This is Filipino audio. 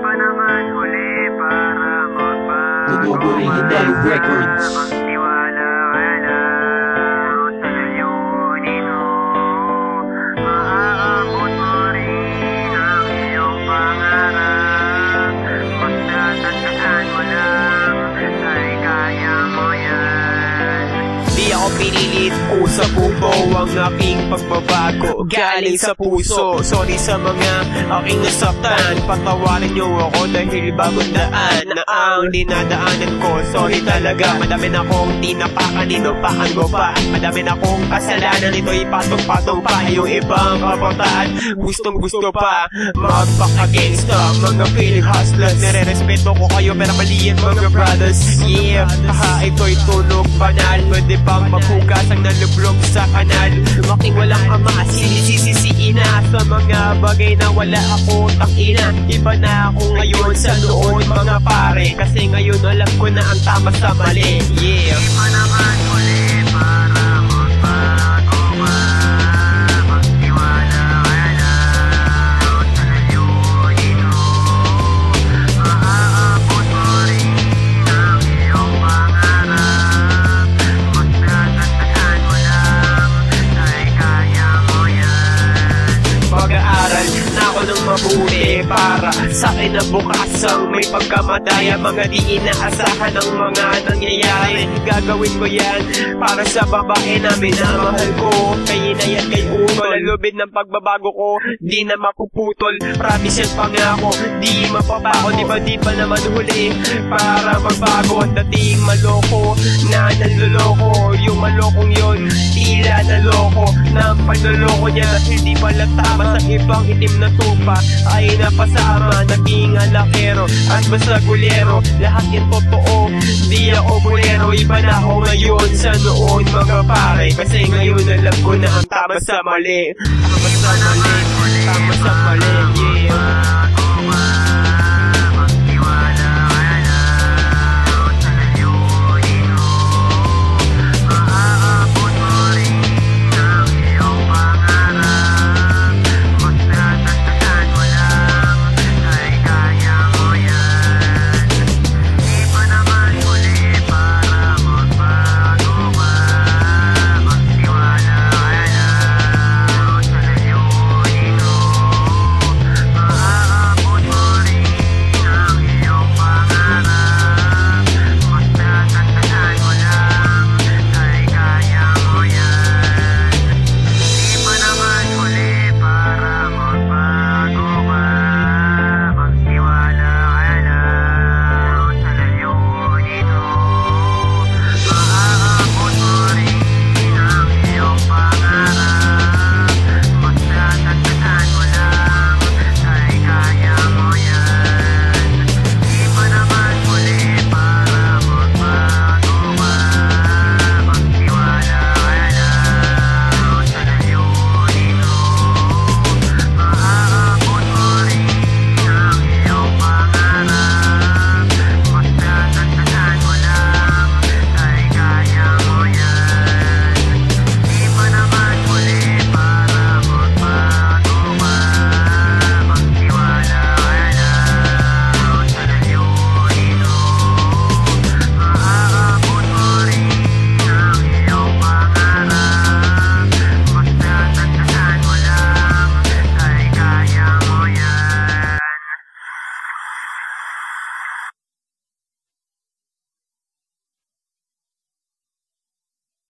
pa naman uli para magbago. Original Records. Magtiwala ka lang sa layunin mo. Maaabot mo rin ang iyong pangarap. Basta tandaan mo lang ay kaya mo yan. Di ako pinilit o sa buto ang aking pagbabago galing sa puso. Sorry sa mga aking nasaktan, patawarin niyo ako dahil bagong daan na ang dinadaanan ko. Sorry talaga, madami na akong tinapakaninupaan mo pa. Madami na akong kasalanan, ito'y patong-patong pa. Yung ibang kabataan, gustong-gusto pa magpaka-gangsta. Mga feeling hustlers, nire-respeto ko kayo pero mali yan mga brothers. Yeah, ito'y tunog banal. Pwede bang maghugas ang nalublog sa kanal? Making walang ama, sinisisiin na sa mga bagay na wala ako tangina. Iba na ako ngayon sa noon mga pare, kasi ngayon alam ko na ang tama sa mali. Yeah. Di pa naman uli para magbago ka. Magtiwala ka lang sa layunin mo. Maaabot mo rin ang iyong pangarap. Basta tandaan mo lang ay kaya mo yan. Mag-aaral na ako ng mabuti para sa akin na bukasang may pagkamadaya. Mga di inaasahan ng mga nangyayari, gagawin ko yan para sa babae na minamahal ko. Kay ina yan kay Uno, lalubid ng pagbabago ko di na mapuputol. Promise yan pangako, di mapapako. Di pa naman huli para magbago. Ang dating maloko na nanloloko, yung malokong yon tila naloko ng panloloko niya. Hindi pala tama sa ibang itim na tupa ay napasama, naging alakero at basta gulero. Lahat yan totoo, di ako bulero. Iba na ako ngayon sa noon mga pare, kasi ngayon alam ko na ang tama sa mali. Tama sa mali.